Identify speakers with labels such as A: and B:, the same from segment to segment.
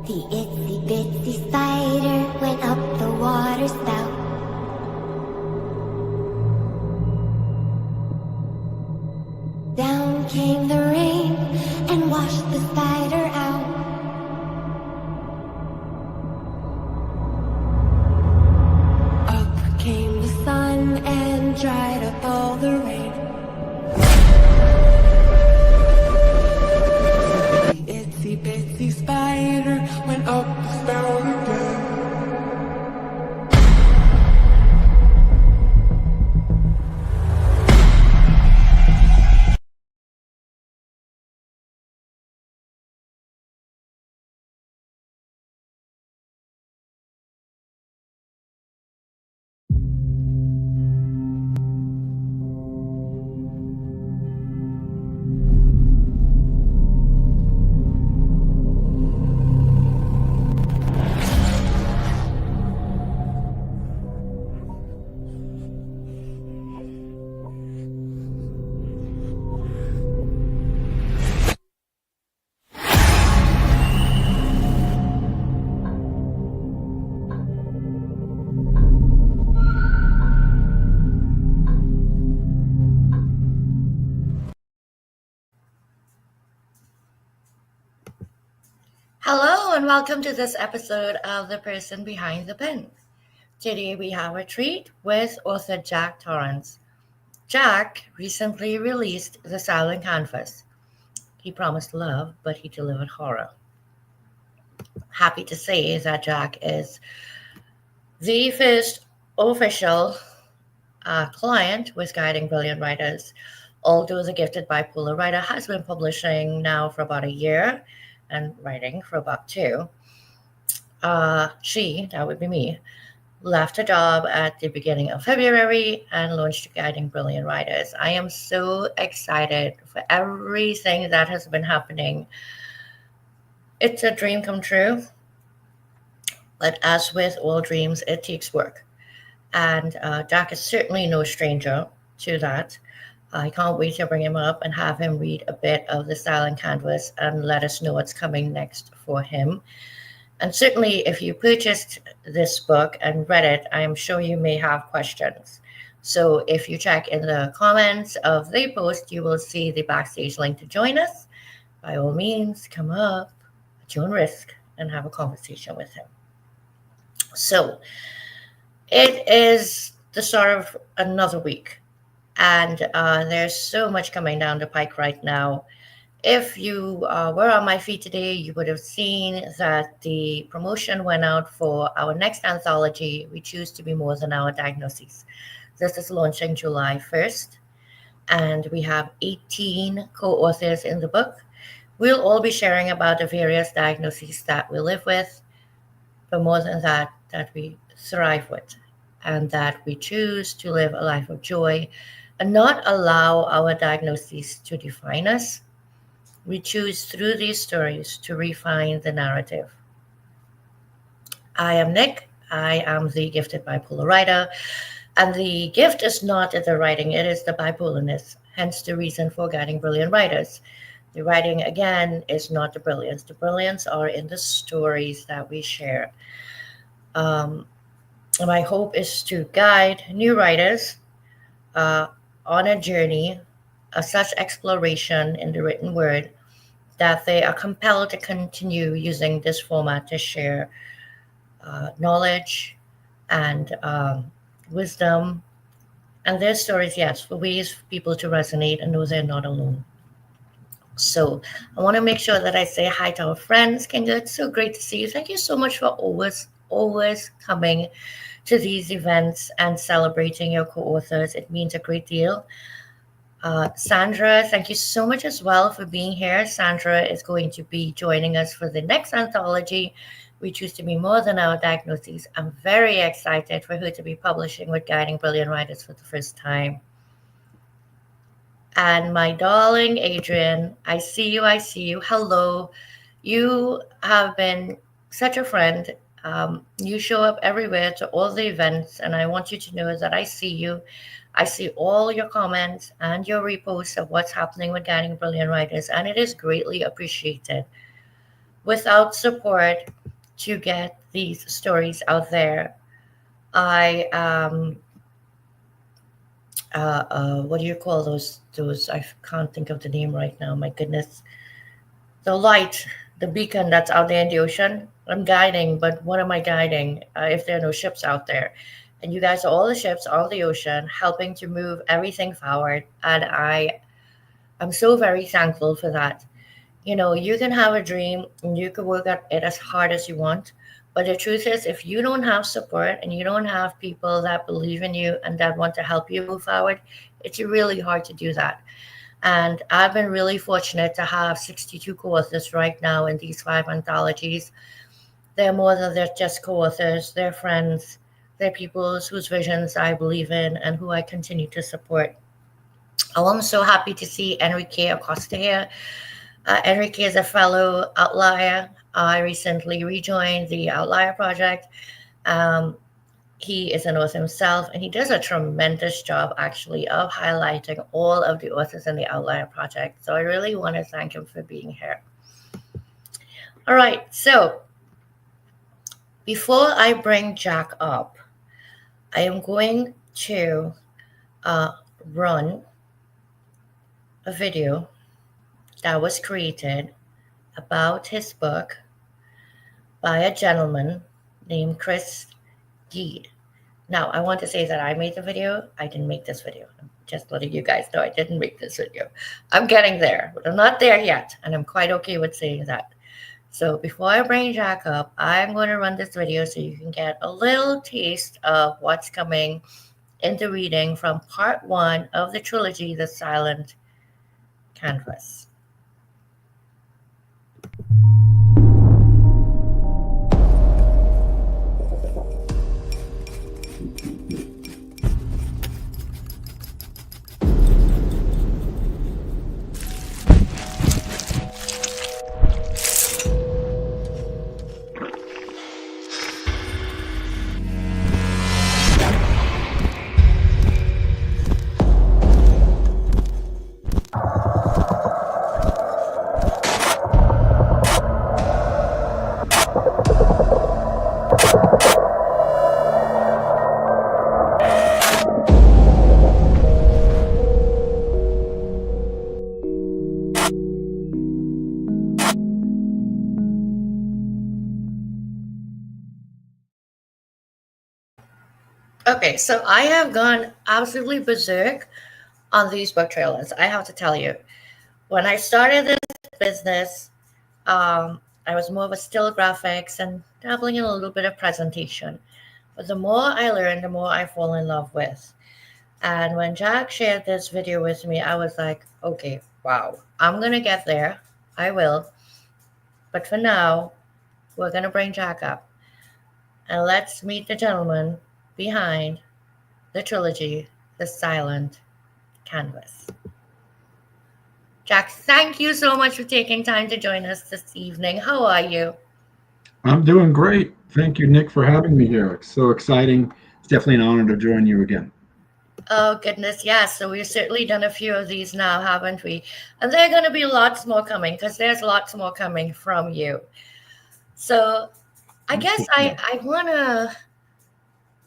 A: The itsy bitsy spider went up the water spout. Down came the rain and washed the spider out. Up came the sun and dried up all the rain. The itsy bitsy spider went up the spout again.
B: Hello and welcome to this episode of The Person Behind the Pen. Today we have a treat with author Jack Torrance. Jack recently released The Silent Canvas. He promised love, but he delivered horror. Happy to say that Jack is the first official client with Guiding Brilliant Writers. Although the gifted bipolar writer has been publishing now for about a year and writing for about 2. She, that would be me, left a job at the beginning of February and launched Guiding Brilliant Writers. I am so excited for everything that has been happening. It's a dream come true, but as with all dreams, it takes work. And Jack is certainly no stranger to that. I can't wait to bring him up and have him read a bit of The Silent Canvas and let us know what's coming next for him. And certainly, if you purchased this book and read it, I am sure you may have questions. So if you check in the comments of the post, you will see the backstage link to join us. By all means, come up at your own risk and have a conversation with him. So it is the start of another week. And there's so much coming down the pike right now. If you were on my feed today, you would have seen that the promotion went out for our next anthology, We Choose to Be More Than Our Diagnoses. This is launching July 1st, and we have 18 co-authors in the book. We'll all be sharing about the various diagnoses that we live with, but more than that, that we thrive with, and that we choose to live a life of joy and not allow our diagnoses to define us. We choose through these stories to refine the narrative. I am Nick. I am the gifted bipolar writer. And the gift is not in the writing, it is the bipolarness, hence the reason for Guiding Brilliant Writers. The writing, again, is not the brilliance. The brilliance are in the stories that we share. My hope is to guide new writers on a journey of such exploration in the written word that they are compelled to continue using this format to share knowledge and wisdom and their stories, yes, for ways for people to resonate and know they're not alone. So I want to make sure that I say hi to our friends. Kinga, it's so great to see you. Thank you so much for always coming to these events and celebrating your co-authors. It means a great deal. Sandra, thank you so much as well for being here. Sandra is going to be joining us for the next anthology, We Choose to Be More Than Our Diagnoses. I'm very excited for her to be publishing with Guiding Brilliant Writers for the first time. And my darling Adrian, I see you. Hello. You have been such a friend. You show up everywhere to all the events, and I want you to know that I see you. I see all your comments and your reposts of what's happening with Guiding Brilliant Writers, and it is greatly appreciated. Without support to get these stories out there, I what do you call those? I can't think of the name right now. My goodness, the light, the beacon that's out there in the ocean. I'm guiding, but what am I guiding if there are no ships out there? And you guys are all the ships on the ocean, helping to move everything forward. And I'm so very thankful for that. You can have a dream and you can work at it as hard as you want. But the truth is, if you don't have support and you don't have people that believe in you and that want to help you move forward, it's really hard to do that. And I've been really fortunate to have 62 co-authors right now in these 5 anthologies. They're more than they're just co-authors, they're friends, they're people whose visions I believe in and who I continue to support. Oh, I'm so happy to see Enrique Acosta here. Enrique is a fellow outlier. I recently rejoined the Outlier Project. Um, he is an author himself, and he does a tremendous job, actually, of highlighting all of the authors in the Outlier Project. So I really want to thank him for being here. All right, so before I bring Jack up, I am going to run a video that was created about his book by a gentleman named Chris Geed. Now, I want to say that I made the video. I didn't make this video. I'm just letting you guys know I didn't make this video. I'm getting there, but I'm not there yet, and I'm quite okay with saying that. So before I bring Jack up, I'm going to run this video so you can get a little taste of what's coming in the reading from part 1 of the trilogy, The Silent Canvas. Okay, so I have gone absolutely berserk on these book trailers. I have to tell you, when I started this business, I was more of a still graphics and dabbling in a little bit of presentation. But the more I learn, the more I fall in love with. And when Jack shared this video with me, I was like, okay, wow, I'm going to get there. I will. But for now, we're going to bring Jack up. And let's meet the gentleman behind the trilogy, The Silent Canvas. Jack, thank you so much for taking time to join us this evening. How are you?
C: I'm doing great. Thank you, Nick, for having me here. It's so exciting. It's definitely an honor to join you again.
B: Oh, goodness, yes. So we've certainly done a few of these now, haven't we? And there are going to be lots more coming because there's lots more coming from you. So I guess I want to,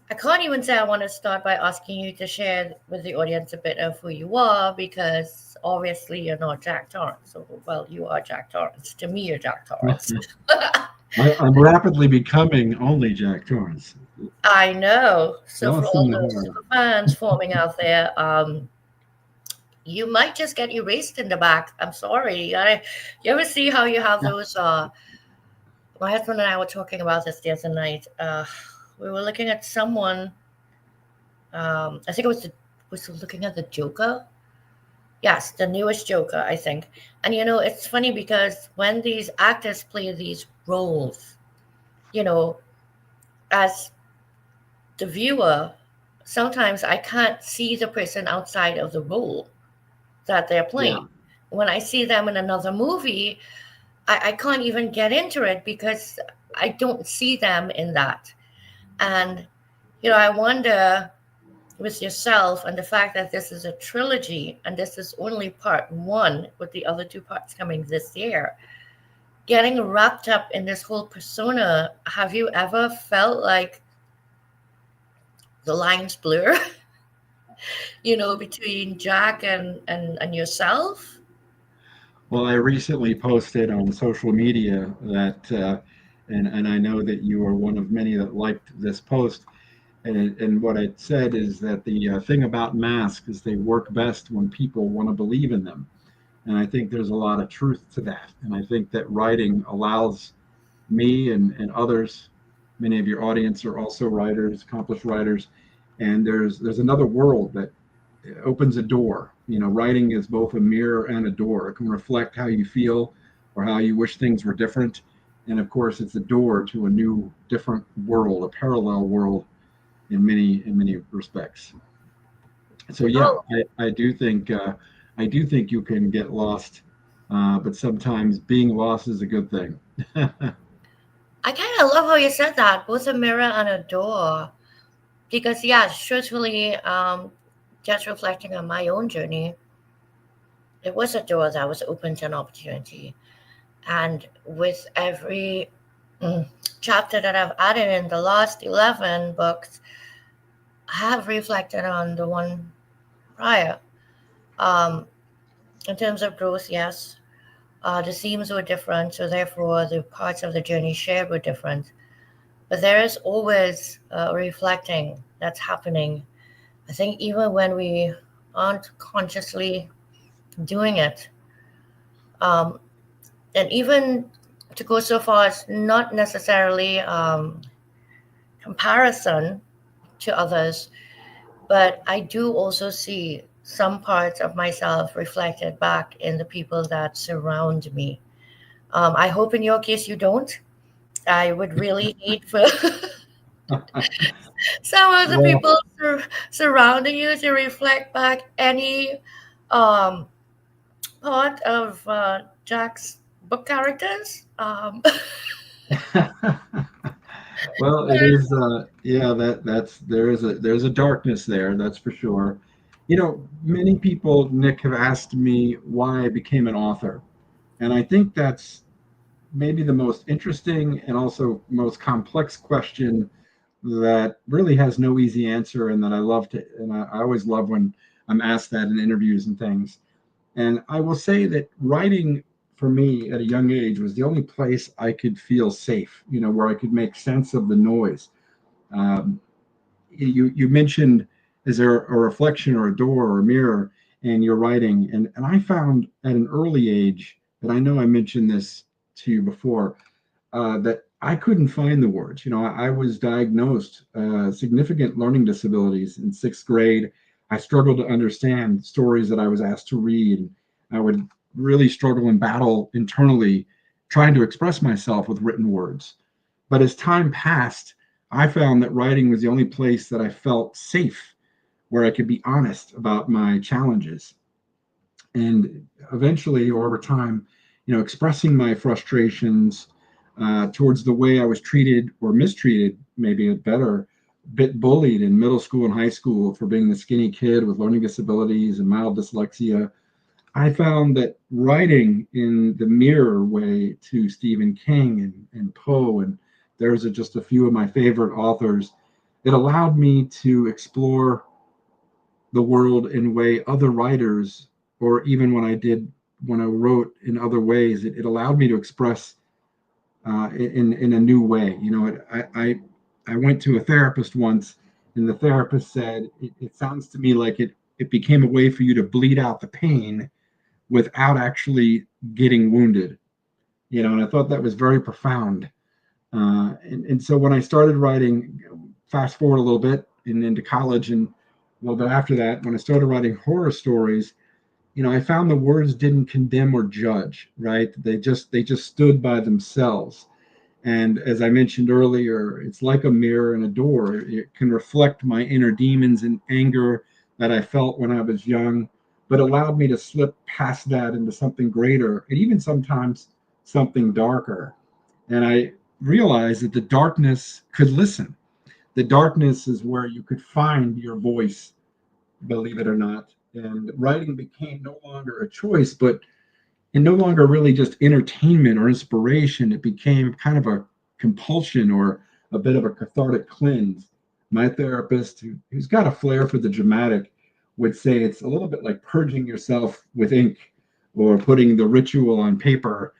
B: I can't even say I want to start by asking you to share with the audience a bit of who you are because obviously you're not Jack Torrance. So, well, you are Jack Torrance. To me, you're Jack Torrance.
C: I'm rapidly becoming only Jack Torrance.
B: I know. So for all
C: Awesome.
B: those super fans forming out there, you might just get erased in the back. I'm sorry. You ever see how you have those? My husband and I were talking about this the other night. We were looking at someone. I think was looking at the Joker. Yes, the newest Joker, I think. And it's funny because when these actors play these roles, as the viewer, sometimes I can't see the person outside of the role that they're playing. Yeah. When I see them in another movie, I can't even get into it because I don't see them in that. And, I wonder with yourself and the fact that this is a trilogy and this is only part 1 with the other 2 parts coming this year, getting wrapped up in this whole persona, have you ever felt like the lines blur, between Jack and yourself?
C: Well, I recently posted on social media that, and I know that you are one of many that liked this post. And what I said is that the thing about masks is they work best when people want to believe in them. And I think there's a lot of truth to that. And I think that writing allows me and others, many of your audience are also writers, accomplished writers, and there's another world that opens a door. Writing is both a mirror and a door. It can reflect how you feel or how you wish things were different. And of course, it's a door to a new, different world, a parallel world in many respects. So yeah,
B: Oh,
C: I do think you can get lost, but sometimes being lost is a good thing.
B: I kind of love how you said that, both a mirror and a door. Because, yeah, truthfully, just reflecting on my own journey, it was a door that was open to an opportunity. And with every mm, chapter that I've added in the last 11 books, I have reflected on the one prior. Um, in terms of growth, yes, the themes were different, so therefore the parts of the journey shared were different. But there is always reflecting that's happening. I think even when we aren't consciously doing it, um, and even to go so far as not necessarily comparison to others, but I do also see some parts of myself reflected back in the people that surround me. I hope in your case you don't. I would really hate for some of the
C: Well,
B: people surrounding you to reflect back any um, part of Jack's book characters.
C: well, it is. Yeah, that's there's a darkness there. That's for sure. Many people, Nick, have asked me why I became an author, and I think that's maybe the most interesting and also most complex question that really has no easy answer, and that I love to, and I always love when I'm asked that in interviews and things. And I will say that writing for me at a young age was the only place I could feel safe, where I could make sense of the noise. Um, you mentioned, is there a reflection or a door or a mirror and you're writing? And I found at an early age, that I know I mentioned this to you before, that I couldn't find the words. I was diagnosed significant learning disabilities in sixth grade. I struggled to understand stories that I was asked to read. I would really struggle and battle internally trying to express myself with written words. But as time passed, I found that writing was the only place that I felt safe, where I could be honest about my challenges. And eventually, or over time, expressing my frustrations towards the way I was treated or mistreated, maybe a better, bit bullied in middle school and high school for being the skinny kid with learning disabilities and mild dyslexia. I found that writing in the mirror way to Stephen King and Poe, and there's just a few of my favorite authors, it allowed me to explore the world in a way other writers, or even when I wrote in other ways, it allowed me to express in a new way. I went to a therapist once, and the therapist said it sounds to me like it became a way for you to bleed out the pain without actually getting wounded. And I thought that was very profound. And so when I started writing, fast forward a little bit and into college, and a little bit after that, when I started writing horror stories, I found the words didn't condemn or judge, right? They just stood by themselves. And as I mentioned earlier, it's like a mirror and a door. It can reflect my inner demons and anger that I felt when I was young, but allowed me to slip past that into something greater, and even sometimes something darker. And I realized that the darkness could listen. The darkness is where you could find your voice, believe it or not. And writing became no longer a choice, but and no longer really just entertainment or inspiration. It became kind of a compulsion or a bit of a cathartic cleanse. My therapist, who's got a flair for the dramatic, would say it's a little bit like purging yourself with ink or putting the ritual on paper.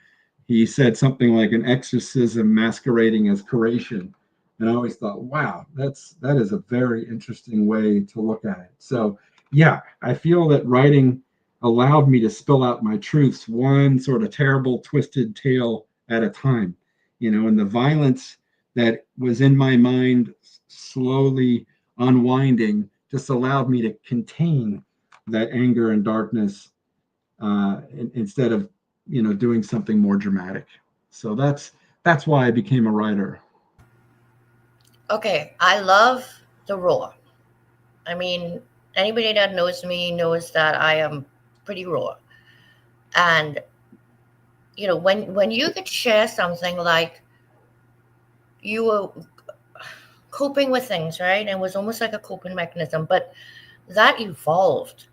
C: He said something like an exorcism masquerading as curation. And I always thought, wow, that is a very interesting way to look at it. So yeah, I feel that writing allowed me to spill out my truths one sort of terrible twisted tale at a time, and the violence that was in my mind slowly unwinding just allowed me to contain that anger and darkness, instead of doing something more dramatic. So that's why I became a writer.
B: Okay, I love the raw. I mean, anybody that knows me knows that I am pretty raw. And when you could share something like you were coping with things, right? And it was almost like a coping mechanism, but that evolved.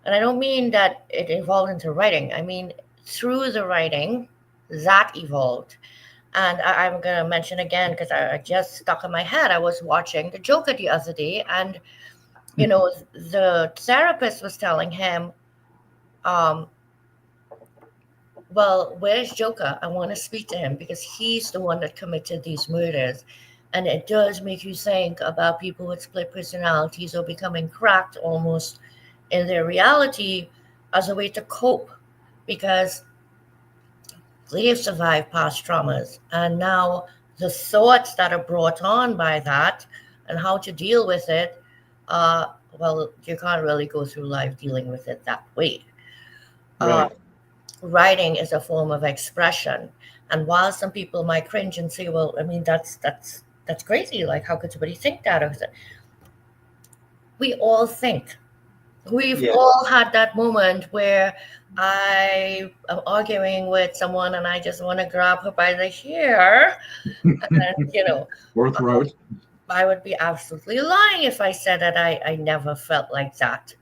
B: And I don't mean that it evolved into writing. I mean, through the writing, that evolved. And I'm going to mention again, because I just stuck in my head. I was watching The Joker the other day, and, the therapist was telling him, um, well, where's Joker? I want to speak to him because he's the one that committed these murders. And it does make you think about people with split personalities or becoming cracked almost in their reality as a way to cope because they have survived past traumas. And now the thoughts that are brought on by that and how to deal with it, well, you can't really go through life dealing with it that way. Uh,
C: Right.
B: Writing is a form of expression. And while some people might cringe and say, well, I mean, that's crazy. Like, how could somebody think that? We all think. We've
C: Yeah.
B: all had that moment where I am arguing with someone and I just want to grab her by the hair. And,
C: Or throat.
B: I would be absolutely lying if I said that I never felt like that.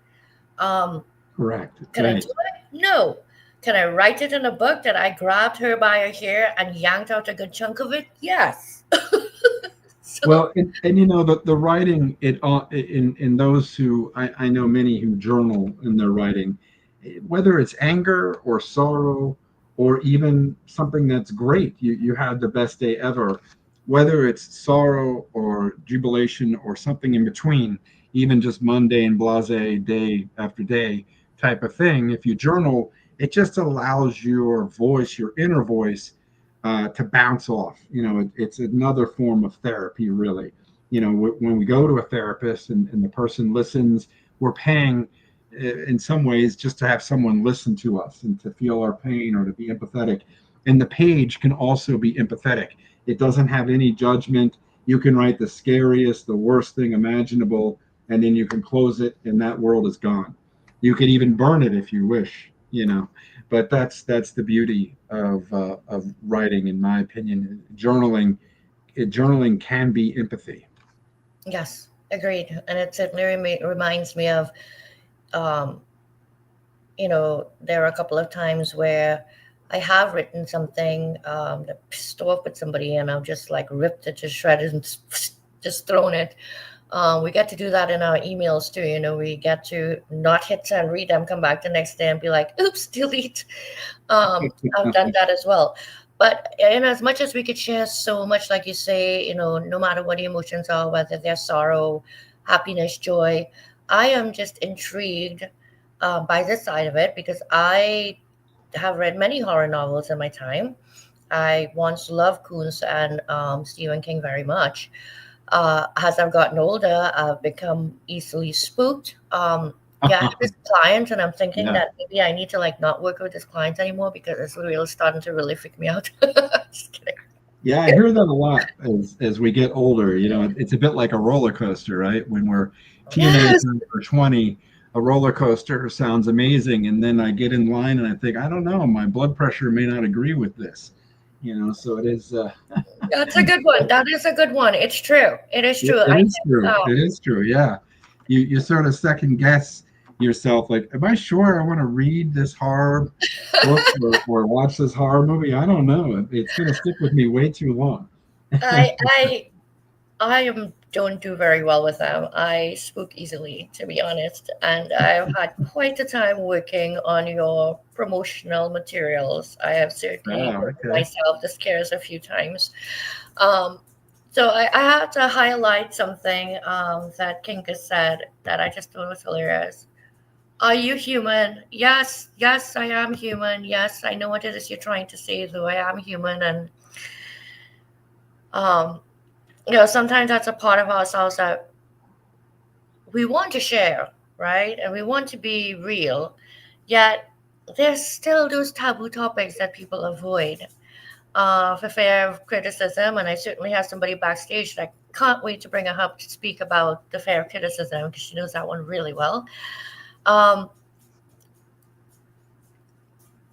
B: Um,
C: Correct.
B: can I do
C: Right.
B: it? No. Can I write it in a book that I grabbed her by her hair and yanked out a good chunk of it? Yes. So,
C: Well, and the writing in those who I know many who journal in their writing, whether it's anger or sorrow or even something that's great, you had the best day ever, whether it's sorrow or jubilation or something in between, even just mundane, blasé day after day type of thing. If you journal, it just allows your voice, your inner voice, to bounce off. It's another form of therapy, really. When we go to a therapist and the person listens, we're paying, in some ways, just to have someone listen to us and to feel our pain or to be empathetic. And the page can also be empathetic. It doesn't have any judgment. You can write the scariest, the worst thing imaginable, and then you can close it, and that world is gone. You could even burn it if you wish. But that's the beauty of writing, in my opinion. Journaling can be empathy.
B: yes, agreed. And it certainly reminds me of, um, there are a couple of times where I have written something that pissed off with somebody and I've just like ripped it to shreds and just thrown it. We get to do that in our emails too. We get to not hit send, read them, come back the next day and be like, oops, delete. I've done that as well. But in as much as we could share so much, like you say, no matter what the emotions are, whether they're sorrow, happiness, joy, I am just intrigued by this side of it because I have read many horror novels in my time. I once loved Coons and Stephen King very much. As I've gotten older, I've become easily spooked. Yeah, I have this client, and I'm thinking
C: Yeah.
B: that maybe I need to like not work with this client anymore because it's really starting to really freak me out. Just kidding.
C: Yeah, I hear that a lot as we get older. It's a bit like a roller coaster, right? When we're
B: Yes.
C: teenagers or 20, a roller coaster sounds amazing, and then I get in line and I think, I don't know, my blood pressure may not agree with this. So it is.
B: That's a good one. That is a good one. It's true. It is
C: It,
B: true.
C: it
B: I
C: is
B: think
C: true. It is true. Yeah, you sort of second guess. yourself like, am I sure I want to read this horror book or watch this horror movie? I don't know. It's going to stick with me way too long.
B: I I I don't do very well with them. I spook easily, to be honest, and I've had quite a time working on your promotional materials. I have certainly
C: Oh,
B: given
C: okay.
B: myself the scares a few times. Um, so I have to highlight something that Kinka said that I just thought was hilarious. Are you human? Yes, yes, I am human. Yes, I know what it is you're trying to say, though I am human, and um, sometimes that's a part of ourselves that we want to share, right? And we want to be real, yet there's still those taboo topics that people avoid for fear of criticism. And I certainly have somebody backstage that I can't wait to bring her up to speak about the fear of criticism because she knows that one really well. Um,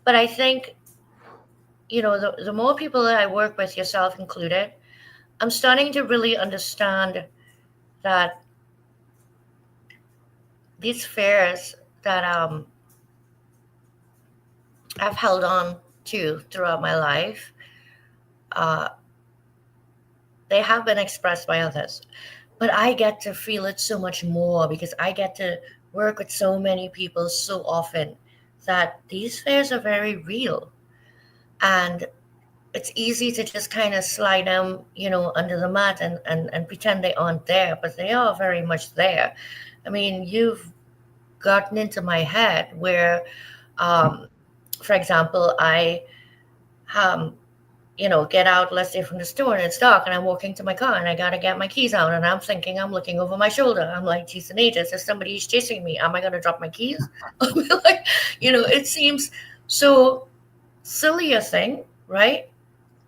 B: but I think, the more people that I work with, yourself included, I'm starting to really understand that these fears that I've held on to throughout my life, uh, they have been expressed by others. But I get to feel it so much more because I get to work with so many people so often that these fears are very real. And it's easy to just kind of slide them, under the mat and pretend they aren't there, but they are very much there. I mean, you've gotten into my head where, um, for example, I um, get out, let's say from the store and it's dark and I'm walking to my car and I got to get my keys out and I'm thinking I'm looking over my shoulder. I'm like, geez and ages, if somebody's chasing me, am I going to drop my keys? Like, it seems so silly a thing, right?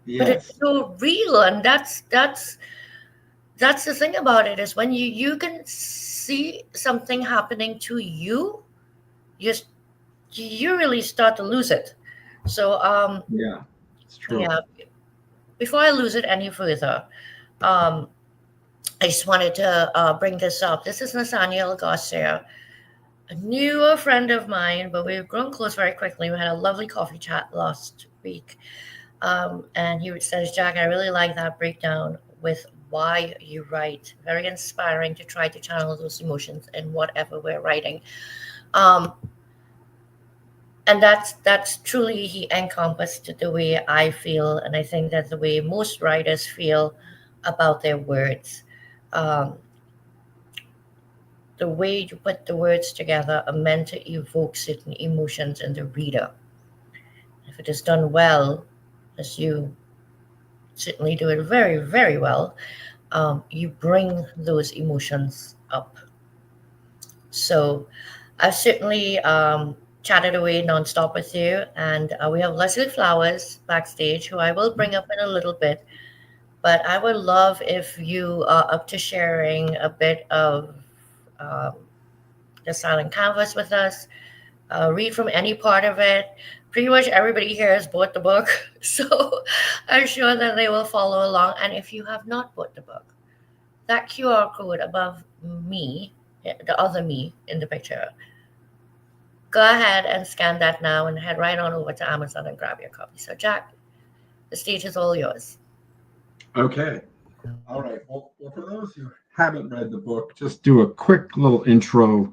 B: But it's
C: Yes.
B: so real. And that's the thing about it is when you can see something happening to you, you, you really start to lose it. So,
C: Yeah, it's true.
B: yeah, before I lose it any further, um, I just wanted to bring this up. This is Nathaniel Garcia, a newer friend of mine, but we've grown close very quickly. We had a lovely coffee chat last week. And he says, Jack, I really like that breakdown with why you write. Very inspiring to try to channel those emotions in whatever we're writing. Um, and that's truly he encompassed the way I feel, and I think that's the way most writers feel about their words. Um, the way you put the words together are meant to evoke certain emotions in the reader. If it is done well, as you certainly do it very, very well, you bring those emotions up. So I've certainly chatted away nonstop with you, and we have Leslie Flowers backstage, who I will bring up in a little bit. But I would love if you are up to sharing a bit of um, the silent canvas with us. Read from any part of it. Pretty much everybody here has bought the book, so I'm sure that they will follow along. And if you have not bought the book, that QR code above me, the other me in the picture, go ahead and scan that now and head right on over to Amazon and grab your copy. So, Jack, the stage is all yours.
C: Okay. All right. Well, for those who haven't read the book, just do a quick little intro.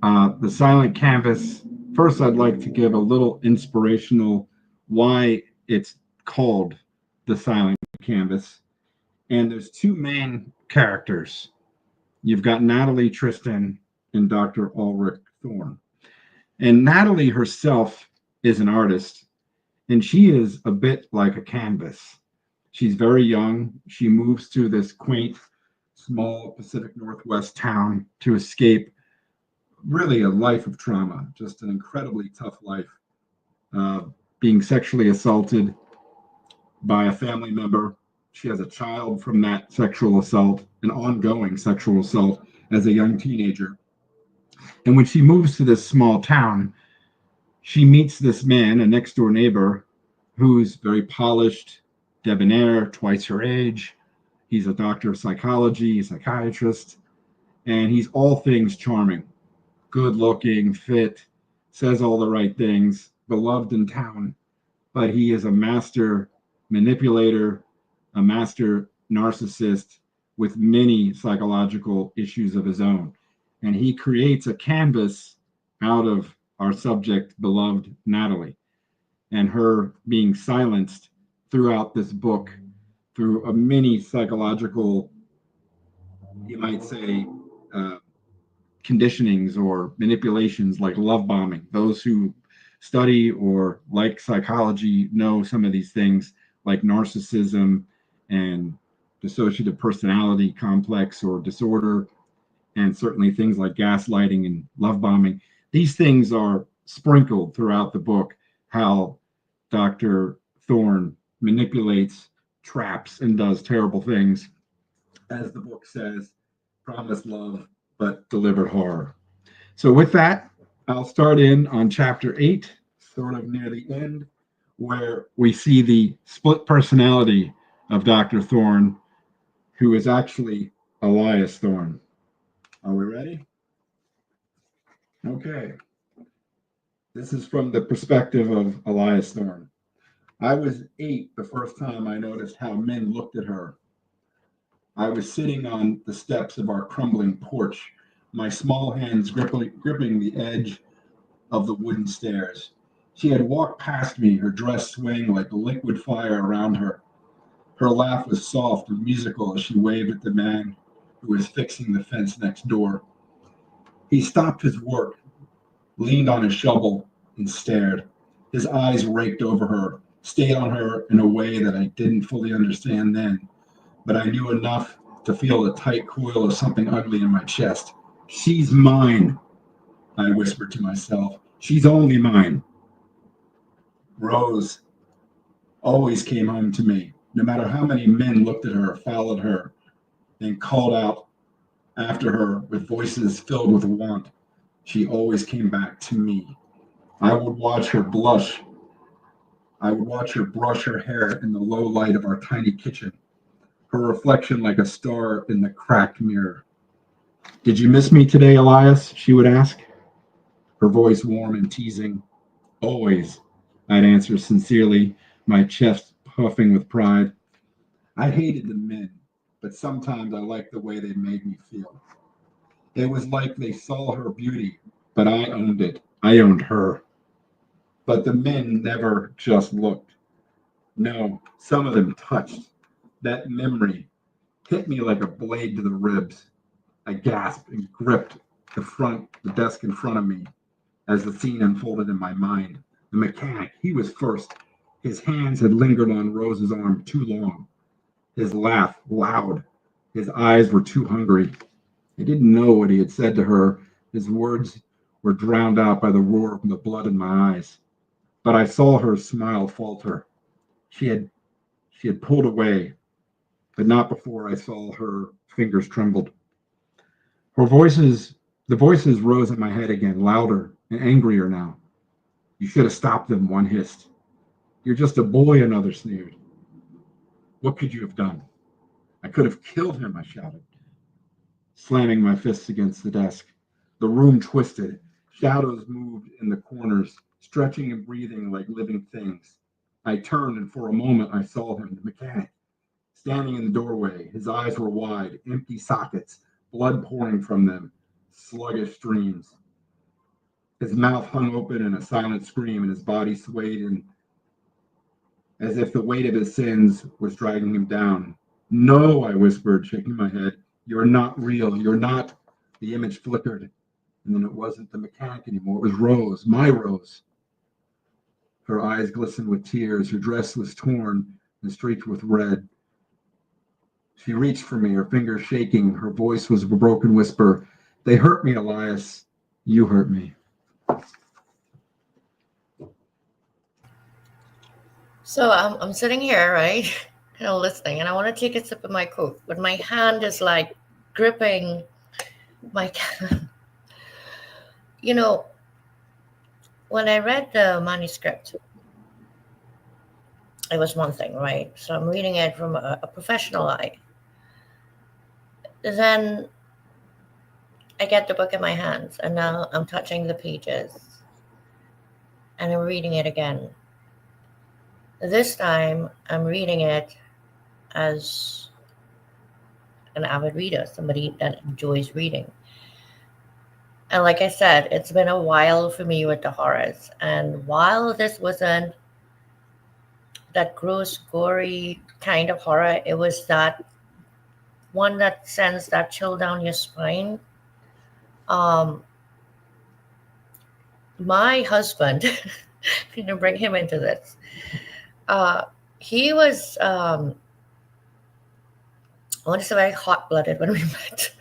C: The Silent Canvas. First, I'd like to give a little inspirational why it's called The Silent Canvas. And there's two main characters. You've got Natalie Tristan and Dr. Ulrich Thorne. And Natalie herself is an artist, and she is a bit like a canvas. She's very young. She moves to this quaint, small Pacific Northwest town to escape really a life of trauma, just an incredibly tough life, uh, being sexually assaulted by a family member. She has a child from that sexual assault, an ongoing sexual assault as a young teenager. And when she moves to this small town, she meets this man, a next door neighbor, who's very polished, debonair, twice her age. He's a doctor of psychology, psychiatrist, and he's all things charming, good looking, fit, says all the right things, beloved in town, but he is a master manipulator, a master narcissist with many psychological issues of his own. And he creates a canvas out of our subject, beloved Natalie, and her being silenced throughout this book through a many psychological, you might say, uh, conditionings or manipulations like love bombing. Those who study or like psychology know some of these things like narcissism and dissociative personality complex or disorder, and certainly things like gaslighting and love bombing. These things are sprinkled throughout the book, how Dr. Thorne manipulates, traps, and does terrible things, as the book says, promised love, but delivered horror. So, with that, I'll start in on chapter 8, sort of near the end, where we see the split personality of Dr. Thorne, who is actually Elias Thorne. Are we ready? Okay. This is from the perspective of Elias Thorne. I was 8 the first time I noticed how men looked at her. I was sitting on the steps of our crumbling porch, my small hands gripping the edge of the wooden stairs. She had walked past me, her dress swaying like liquid fire around her. Her laugh was soft and musical as she waved at the man who was fixing the fence next door. He stopped his work, leaned on his shovel, and stared. His eyes raked over her, stayed on her in a way that I didn't fully understand then, but I knew enough to feel a tight coil of something ugly in my chest. She's mine, I whispered to myself. She's only mine. Rose always came home to me, no matter how many men looked at her, followed her, and called out after her with voices filled with want. She always came back to me. I would watch her blush. I would watch her brush her hair in the low light of our tiny kitchen, her reflection like a star in the cracked mirror. Did you miss me today, Elias? She would ask, her voice warm and teasing. Always, I'd answer sincerely, my chest puffing with pride. I hated the men, but sometimes I liked the way they made me feel. It was like they saw her beauty, but I owned it. I owned her. But the men never just looked. No, some of them touched. That memory hit me like a blade to the ribs. I gasped and gripped the desk in front of me as the scene unfolded in my mind. The mechanic, he was first. His hands had lingered on Rose's arm too long. His laugh loud. His eyes were too hungry. I didn't know what he had said to her. His words were drowned out by the roar of the blood in my eyes. But I saw her smile falter. She had pulled away, but not before I saw her fingers trembled. Her voices, the voices rose in my head again, louder and angrier now. You should have stopped them, one hissed. You're just a boy, another sneered. What could you have done? I could have killed him, I shouted, slamming my fists against the desk. The room twisted. Shadows moved in the corners, stretching and breathing like living things. I turned, and for a moment I saw him, the mechanic, standing in the doorway. His eyes were wide, empty sockets, blood pouring from them, sluggish streams. His mouth hung open in a silent scream, and his body swayed as if the weight of his sins was dragging him down. No, I whispered, shaking my head. You're not real. You're not. The image flickered, and then it wasn't the mechanic anymore. It was Rose, my Rose. Her eyes glistened with tears. Her dress was torn and streaked with red. She reached for me, her fingers shaking. Her voice was a broken whisper. They hurt me, Elias. You hurt me.
B: So I'm sitting here, right, listening, and I want to take a sip of my Coke, but my hand is like gripping my. You know, when I read the manuscript, it was one thing, right? So I'm reading it from a professional eye. Then I get the book in my hands, and now I'm touching the pages and I'm reading it again. This time, I'm reading it as an avid reader, somebody that enjoys reading. And like I said, it's been a while for me with the horrors. And while this wasn't that gross, gory kind of horror, it was that one that sends that chill down your spine. Um, my husband, bring him into this. Uh, he was, I want to say, very hot blooded when we met.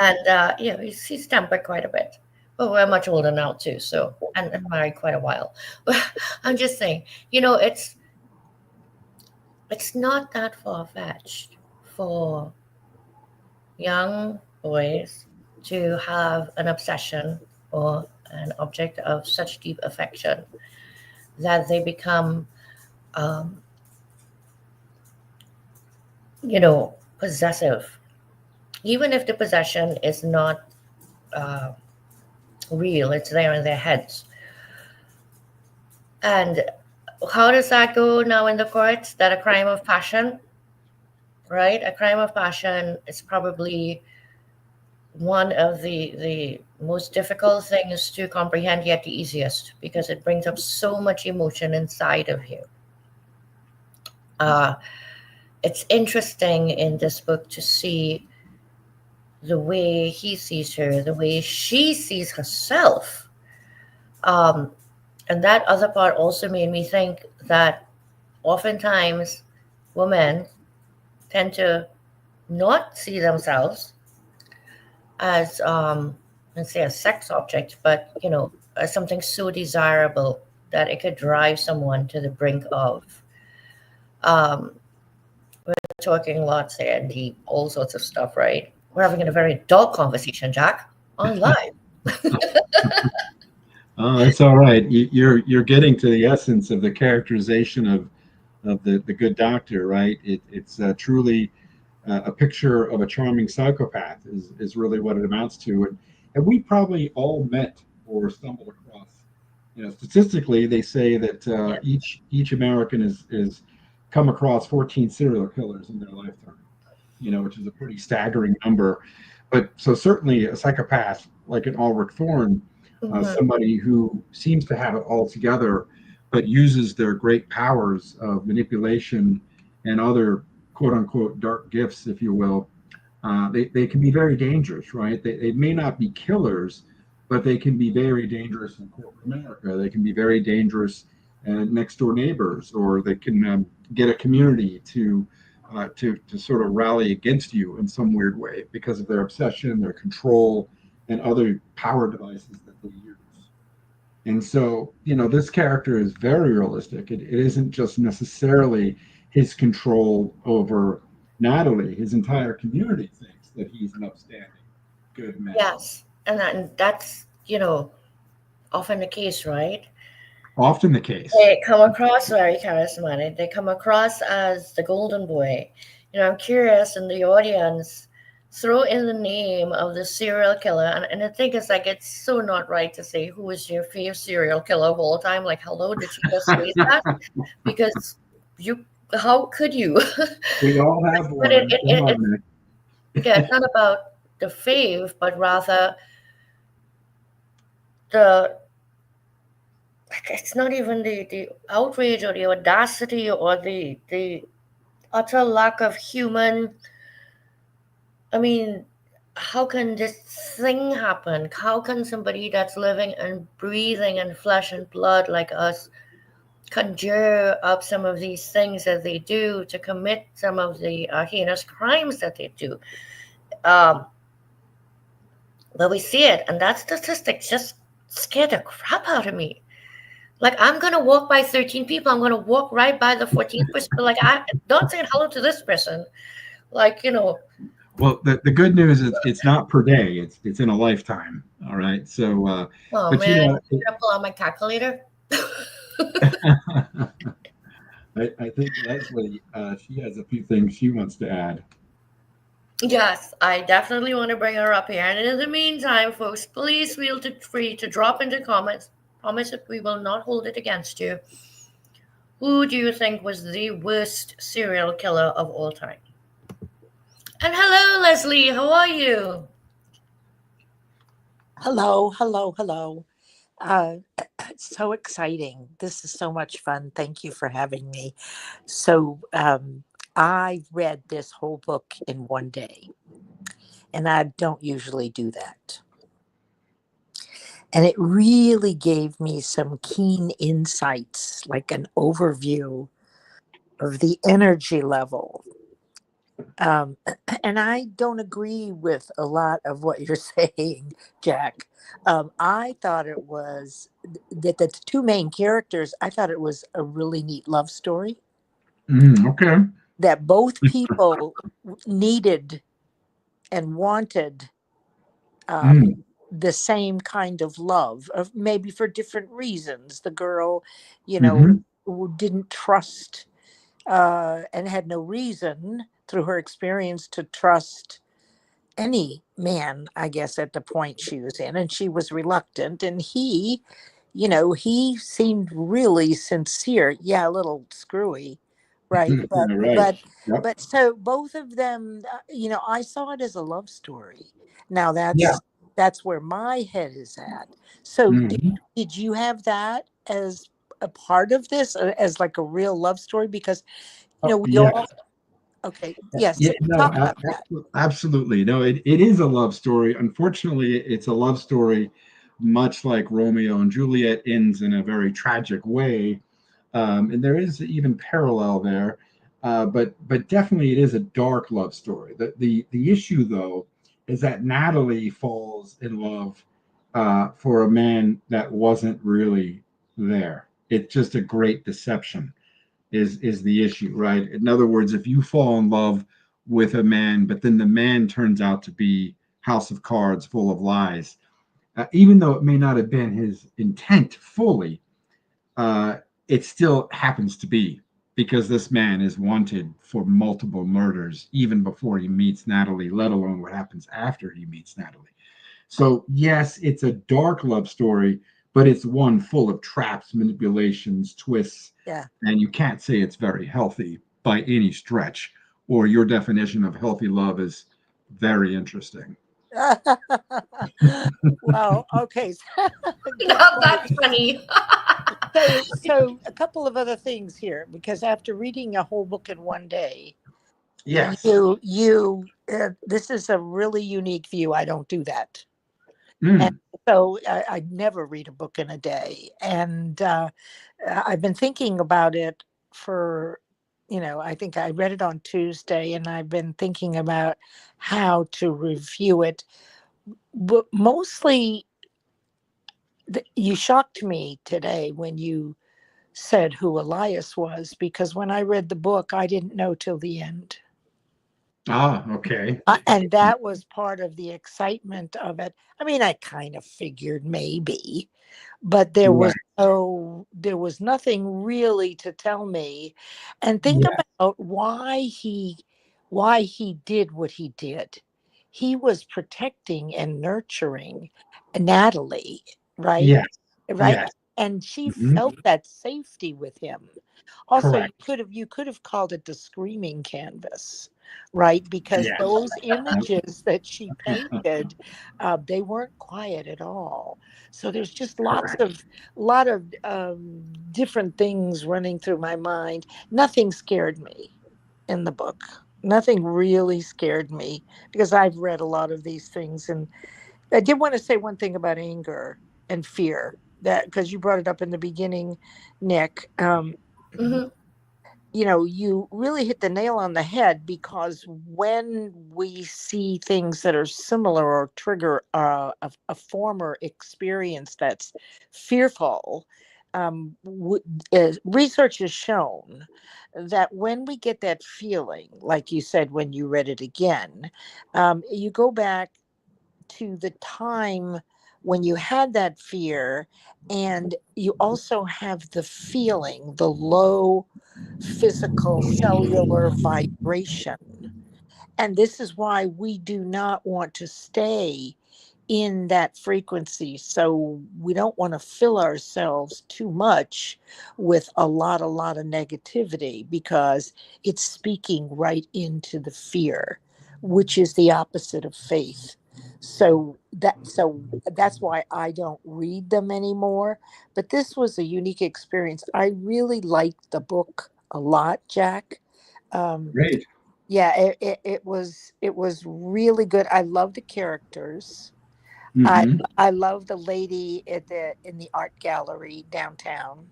B: And he's tempered quite a bit. But we're much older now too, so and married quite a while. But I'm just saying, it's not that far fetched for young boys to have an obsession or an object of such deep affection that they become, um, possessive, even if the possession is not uh, real, it's there in their heads. And how does that go now in the courts? That a crime of passion, right? A crime of passion is probably one of the most difficult things to comprehend, yet the easiest, because it brings up so much emotion inside of you. Uh, it's interesting in this book to see the way he sees her, the way she sees herself. Um, and that other part also made me think that oftentimes women tend to not see themselves as, let's say, a sex object, but as something so desirable that it could drive someone to the brink of. Um, we're talking lots here, deep, all sorts of stuff, right? We're having a very dark conversation, Jack, on live.
C: Oh, that's all right. You're getting to the essence of the characterization of the good doctor, right? It's truly a picture of a charming psychopath is really what it amounts to, and we probably all met or stumbled across. Statistically, they say that
B: Yeah.
C: each American is come across 14 serial killers in their lifetime. Which is a pretty staggering number. But so certainly a psychopath like an Ulrich Thorne,
B: Mhm.
C: somebody who seems to have it all together, but uses their great powers of manipulation and other quote unquote dark gifts, if you will. They can be very dangerous, right? They may not be killers, but they can be very dangerous in corporate America. They can be very dangerous next door neighbors, or they can get a community to sort of rally against you in some weird way because of their obsession, their control, and other power devices that they use. And so, this character is very realistic. It isn't just necessarily his control over Natalie. His entire community thinks that he's an upstanding, good man.
B: Yes, and that's often the case, right?
C: Often the case.
B: They come across very charismatic. They come across as the golden boy. I'm curious in the audience, throw in the name of the serial killer. And I think it's like, it's so not right to say who is your favorite serial killer of all time. Like, hello, did you just say that? Because how could you?
C: We all have
B: But it,
C: one.
B: it,
C: Come
B: it, it,
C: on,
B: yeah, it's not about the fave, but rather the it's not even the outrage or the audacity or the utter lack of human. I mean, how can this thing happen? How can somebody that's living and breathing and flesh and blood like us conjure up some of these things that they do to commit some of the heinous crimes that they do? Um, but we see it, and that statistic just scared the crap out of me. Like, I'm gonna walk by 13 people, I'm gonna walk right by the 14th person. But like, I don't say hello to this person. Like,
C: well, the good news is it's not per day. It's in a lifetime. All right. So,
B: oh
C: but
B: man, I'm gonna pull out my calculator.
C: I think Leslie, she has a few things she wants to add.
B: Yes, I definitely want to bring her up here. And in the meantime, folks, please feel free to drop into comments. Promise that we will not hold it against you. Who do you think was the worst serial killer of all time? And hello, Leslie. How are you?
D: Hello, hello, hello. Uh, it's so exciting. This is so much fun. Thank you for having me. I read this whole book in one day, and I don't usually do that. And it really gave me some keen insights, like an overview of the energy level. Um, and I don't agree with a lot of what you're saying, Jack. I thought it was that the two main characters, I thought it was a really neat love story
C: Okay.
D: that both people needed and wanted um,
C: Mm,
D: the same kind of love, of maybe for different reasons. The girl, you know,
C: hmm
D: who didn't trust and had no reason through her experience to trust any man, I guess, at the point she was in, and she was reluctant. And he, he seemed really sincere. Yeah, a little screwy, right? But
C: Yeah, right.
D: but
C: Yep.
D: but so both of them, I saw it as a love story. Now
C: Yeah.
D: that's where my head is at. So
C: hmm
D: did you have that as a part of this, as like a real love story? Because
C: Oh,
D: we
C: yeah.
D: all okay, yes,
C: Yeah. No.
D: talk about that.
C: Absolutely. No. It is a love story. Unfortunately, it's a love story, much like Romeo and Juliet ends in a very tragic way. And there is even parallel there, but definitely it is a dark love story. The issue though is that Natalie falls in love for a man that wasn't really there. It's just a great deception is the issue, right? In other words, if you fall in love with a man, but then the man turns out to be house of cards full of lies, even though it may not have been his intent fully, uh, it still happens to be because this man is wanted for multiple murders even before he meets Natalie, let alone what happens after he meets Natalie. So, yes, it's a dark love story, but it's one full of traps, manipulations, twists,
D: Yeah.
C: and you can't say it's very healthy by any stretch, or your definition of healthy love is very interesting.
D: Well, okay. Good
B: Now
D: point.
B: that's funny.
D: So a couple of other things here, because after reading a whole book in one day,
C: Yes.
D: this is a really unique view. I don't do that. And
C: Mm.
D: so I never read a book in a day. And I've been thinking about it for, I think I read it on Tuesday, and I've been thinking about how to review it. But mostly, you shocked me today when you said who Elias was, because when I read the book, I didn't know till the end.
C: Ah, okay.
D: And that was part of the excitement of it. I mean, I kind of figured maybe, but
C: Right.
D: there was nothing really to tell me. And think
C: Yeah.
D: about why he did what he did. He was protecting and nurturing Natalie, right?
C: Yes.
D: Right.
C: Yes.
D: And she
C: hmm
D: felt that safety with him. Also,
C: Correct.
D: you could have called it the screaming canvas, right? Because
C: Yes.
D: those
C: Yep.
D: images that she painted, they weren't quiet at all. So there's just
C: Correct.
D: lot of different things running through my mind. Nothing scared me in the book. Nothing really scared me, because I've read a lot of these things. And I did want to say one thing about anger and fear, that because you brought it up in the beginning, Nick.
B: Hmm.
D: You really hit the nail on the head, because when we see things that are similar or trigger a former experience that's fearful, research has shown that when we get that feeling, like you said, when you read it again, you go back to the time when you had that fear, and you also have the low physical cellular vibration. And this is why we do not want to stay in that frequency. So we don't want to fill ourselves too much with a lot of negativity, because it's speaking right into the fear, which is the opposite of faith. So that's why I don't read them anymore. But this was a unique experience. I really liked the book a lot, Jack. Um,
C: Great.
D: yeah, it was really good. I love the characters. I
C: Hmm.
D: I love the lady at the in the art gallery downtown,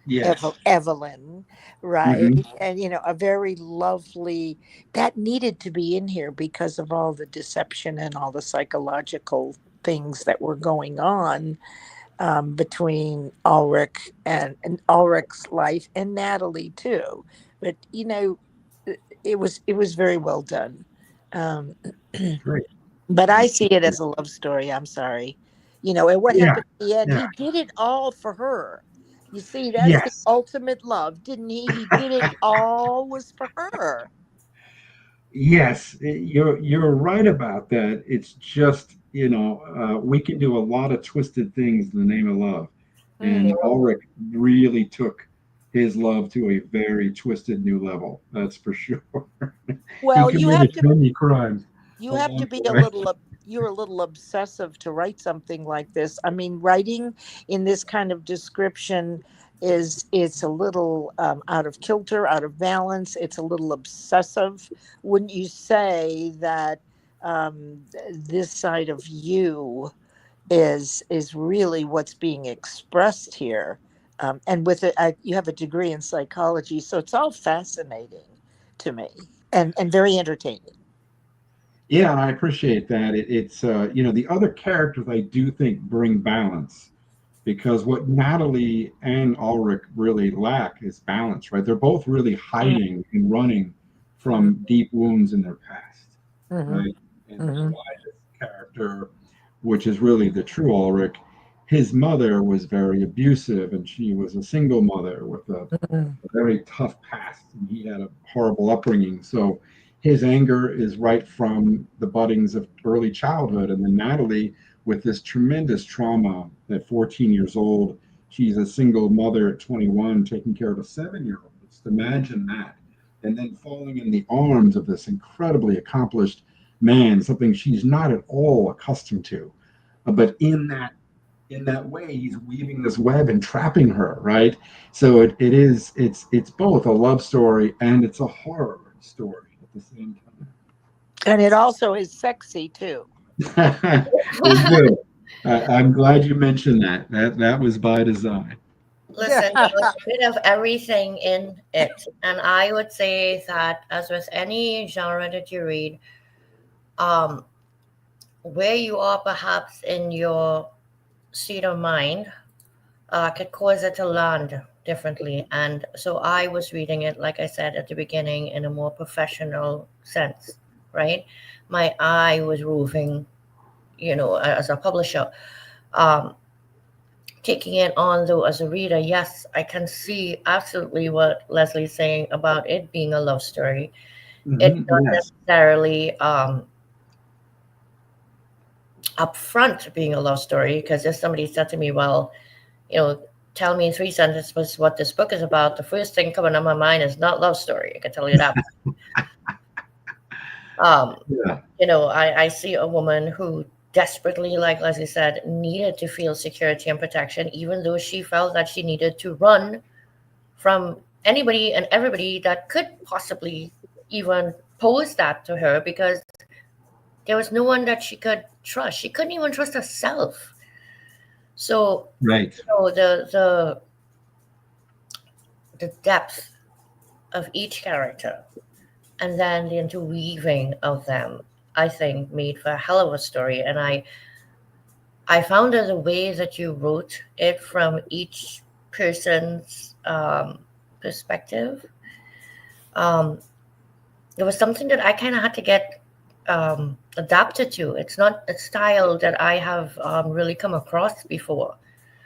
C: Yes.
D: Evelyn, right?
C: Hmm.
D: And a very lovely, that needed to be in here because of all the deception and all the psychological things that were going on, between Ulrich and Ulrich's life, and Natalie too. But it was very well done. Um,
C: Great.
D: but I
C: That's
D: see it as a love story. I'm sorry. And what
C: yeah.
D: happened at the end?
C: Yeah.
D: He did it all for her. You see, that's the
C: Yes.
D: ultimate love, didn't he? He did it all was for her.
C: Yes, you're right about that. It's just, we can do a lot of twisted things in the name of love,
D: Mm.
C: and Ulrich really took his love to a very twisted new level. That's for sure. He
D: Well,
C: committed many crimes
D: you have to
C: along
D: be
C: the
D: a
C: way.
D: little you're a little obsessive to write something like this. I mean, writing in this kind of description it's a little, out of kilter, out of balance. It's a little obsessive. Wouldn't you say that, this side of you is really what's being expressed here? And with it, you have a degree in psychology, so it's all fascinating to me, and very entertaining.
C: Yeah, and I appreciate that. It's the other characters I do think bring balance, because what Natalie and Ulrich really lack is balance, right? They're both really hiding and running from deep wounds in their past,
D: Mm-hmm.
C: right? And
D: Mm-hmm.
C: Elias' character, which is really the true Ulrich, his mother was very abusive, and she was a single mother with a very tough past, and he had a horrible upbringing. So his anger is right from the buddings of early childhood. And then Natalie, with this tremendous trauma at 14 years old, she's a single mother at 21, taking care of a 7 year old. Just imagine that. And then falling in the arms of this incredibly accomplished man, something she's not at all accustomed to. But in that way, he's weaving this web and trapping her, right? So it's both a love story and it's a horror story at the same
D: And it also is sexy too.
C: time. It will. I'm glad you mentioned that. That was by design.
B: Listen, there was a bit of everything in it. And I would say that, as with any genre that you read, um, where you are perhaps in your state of mind could cause it to land differently. And so I was reading it, like I said at the beginning, in a more professional sense, right? My eye was roving, as a publisher. Um, Taking it on though as a reader, yes, I can see absolutely what Leslie's saying about it being a love story. It's not
C: Yes.
B: necessarily upfront being a love story, because if somebody said to me, well, tell me in 3 sentences what this book is about, the first thing coming to my mind is not love story. I can tell you that. Um,
C: Yeah.
B: I see a woman who desperately, like Leslie said, needed to feel security and protection, even though she felt that she needed to run from anybody and everybody that could possibly even pose that to her, because there was no one that she could trust. She couldn't even trust herself. So,
C: Right.
B: the depth of each character, and then the interweaving of them, I think made for a hell of a story. And I found that the way that you wrote it from each person's perspective, um, it was something that I kind of had to get adapted to. It's not a style that I have really come across before.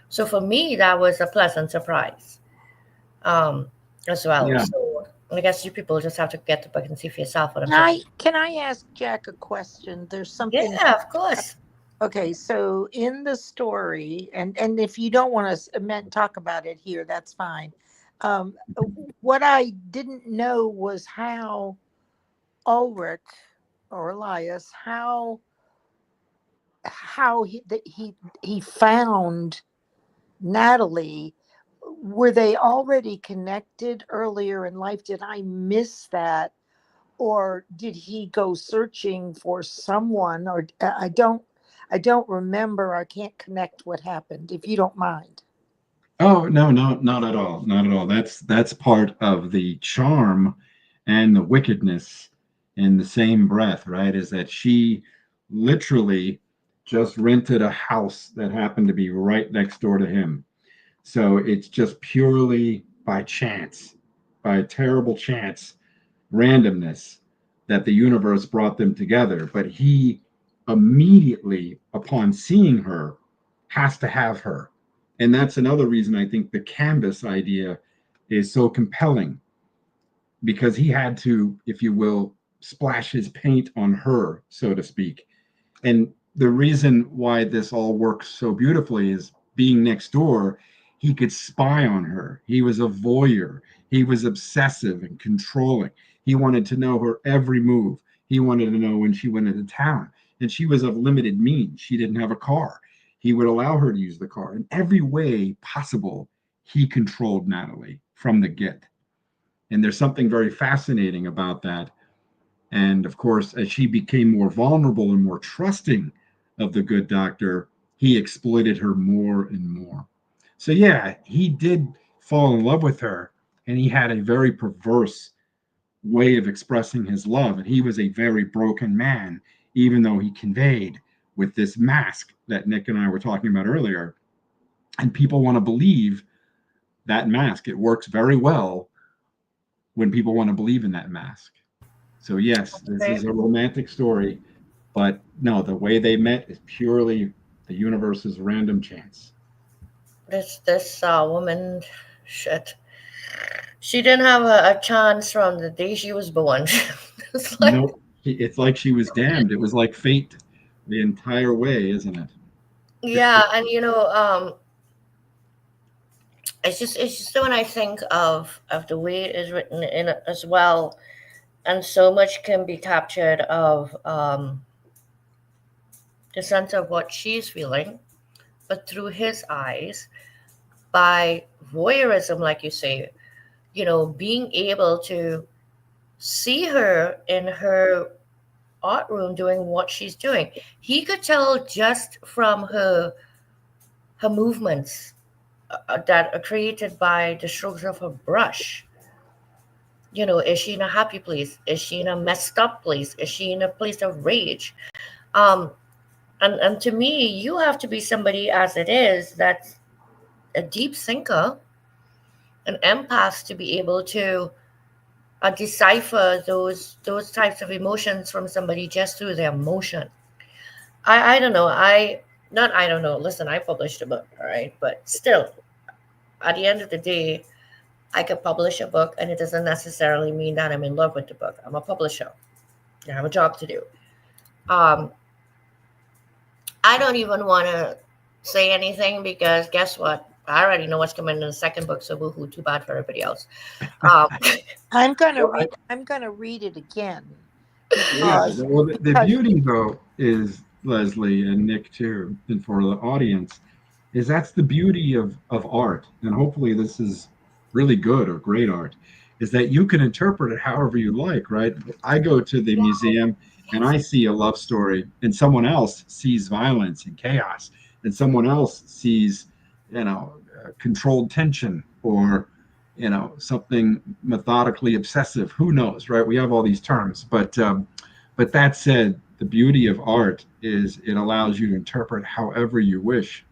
B: So for me, that was a pleasant surprise, um, as well.
C: Yeah.
B: So I guess you people just have to get the book and see for yourself what I'm
D: Can
B: saying.
D: I ask Jack a question? There's something.
B: Yeah, of course.
D: Okay, so in the story, and if you don't want to talk about it here, that's fine. Um, what I didn't know was how Ulrich or Elias, how he found Natalie. Were they already connected earlier in life? Did I miss that? Or did he go searching for someone? Or I don't remember. I can't connect what happened, if you don't mind.
C: Oh no, no, not at all, not at all. That's part of the charm and the wickedness in the same breath, right? Is that she literally just rented a house that happened to be right next door to him. So it's just purely by chance, by terrible chance, randomness that the universe brought them together. But he immediately, upon seeing her, has to have her. And that's another reason I think the canvas idea is so compelling because he had to, if you will, splash his paint on her, so to speak. And the reason why this all works so beautifully is being next door, he could spy on her. He was a voyeur. He was obsessive and controlling. He wanted to know her every move. He wanted to know when she went into town. And she was of limited means. She didn't have a car. He would allow her to use the car. In every way possible, he controlled Natalie from the get. And there's something very fascinating about that. And of course, as she became more vulnerable and more trusting of the good doctor, he exploited her more and more. So, yeah, he did fall in love with her, and he had a very perverse way of expressing his love. And he was a very broken man, even though he conveyed with this mask that Nick and I were talking about earlier. And people want to believe that mask. It works very well when people want to believe in that mask. So yes, this
B: Okay.
C: is a romantic story, but no, the way they met is purely the universe's random chance.
B: This woman, shit. She didn't have a chance from the day she was born. It's like,
C: Nope. It's like she was damned. It was like fate the entire way, isn't it?
B: yeah, and it's just when I think of the way it is written in it as well, and so much can be captured of the sense of what she's feeling, but through his eyes by voyeurism, like you say, being able to see her in her art room doing what she's doing. He could tell just from her movements that are created by the strokes of her brush. Is she in a happy place? Is she in a messed up place? Is she in a place of rage? Um, and to me, you have to be somebody as it is that's a deep thinker, an empath to be able to decipher those types of emotions from somebody just through their emotion. I don't know. I don't know. Listen, I published a book, all right, but still, at the end of the day, I could publish a book, and it doesn't necessarily mean that I'm in love with the book. I'm a publisher. I have a job to do. Um, I don't even want to say anything because guess what? I already know what's coming in the second book, so woohoo! Too bad for everybody else. Um,
D: I'm gonna
C: Well,
D: read. I'm gonna read it again
C: yeah.
D: because
C: Well, the
D: because
C: beauty though is Leslie and Nick too, and for the audience, is that's the beauty of art, and hopefully this is really good or great art, is that you can interpret it however you like, right? I go to the museum and I see a love story, and someone else sees violence and chaos, and someone else sees, controlled tension or something methodically obsessive. Who knows, right? We have all these terms, but that said, the beauty of art is it allows you to interpret however you wish,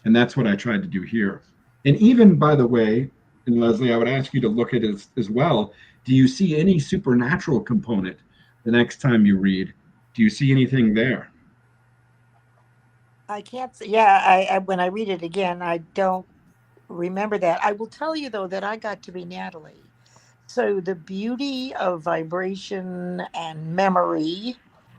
C: and that's what I tried to do here. And even, by the way, and Leslie, I would ask you to look at it as well. Do you see any supernatural component the next time you read? Do you see anything there?
D: I can't say. Yeah, I when I read it again, I don't remember that. I will tell you though that I got to be Natalie. So the beauty of vibration and memory,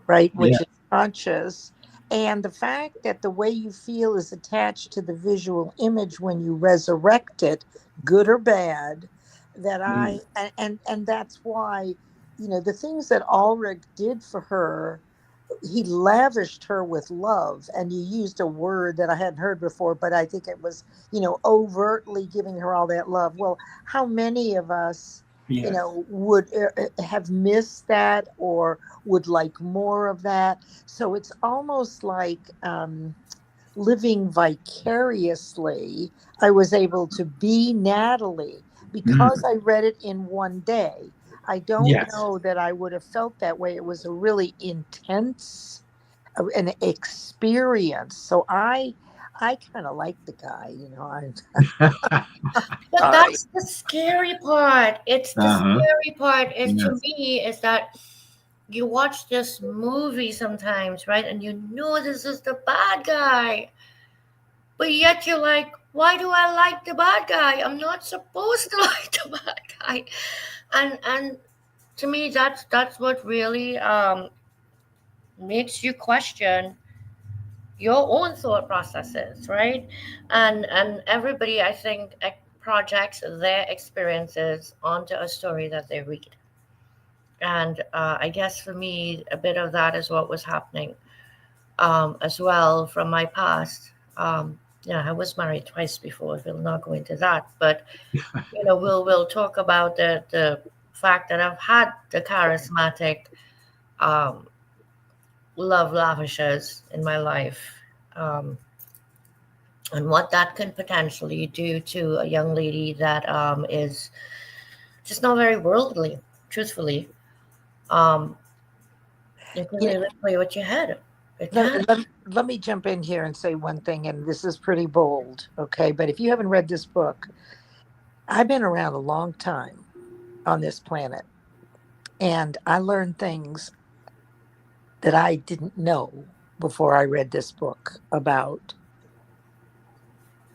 D: right,
C: Yeah.
D: which is conscious, and the fact that the way you feel is attached to the visual image when you resurrect it, good or bad, that
C: Mm.
D: and that's why, the things that Ulrich did for her, he lavished her with love. And you used a word that I hadn't heard before, but I think it was, overtly giving her all that love. Well, how many of us,
C: Yes.
D: would have missed that or would like more of that? So it's almost like, living vicariously. I was able to be Natalie
C: Mm.
D: because I read it in one day. I don't
C: Yes.
D: know that I would have felt that way. It was a really intense, an experience. So I kind of like the guy. I'm
B: But
D: sorry.
B: that's the scary part. It's the
C: Uh-huh.
B: scary part is to
C: Yes.
B: me is that you watch this movie sometimes, right? And you know this is the bad guy, but yet you're like, why do I like the bad guy? I'm not supposed to like the bad guy. And to me, that's what really makes you question your own thought processes, right? And everybody, I think, projects their experiences onto a story that they read. And I guess for me, a bit of that is what was happening as well from my past. Yeah, I was married twice before. We'll not go into that, but we'll talk about the fact that I've had the charismatic um, love lavishers in my life, um, and what that can potentially do to a young lady that is just not very worldly. Truthfully, um, you can
D: You know,
B: really play with your head. It can.
D: let me jump in here and say one thing, and this is pretty bold, okay? But if you haven't read this book, I've been around a long time on this planet, and I learned things that I didn't know before I read this book about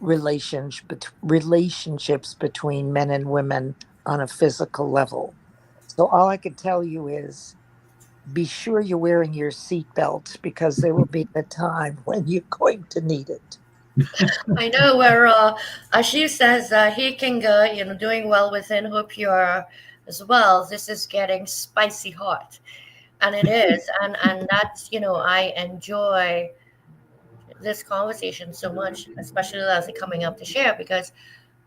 D: relationships between men and women on a physical level. So all I could tell you is be sure you're wearing your seatbelt because there will be a time when you're going to need it.
B: I know where Ashish says he can go, doing well within Hope you are as well. This is getting spicy hot, and it is, and that's I enjoy this conversation so much, especially as it coming up to share because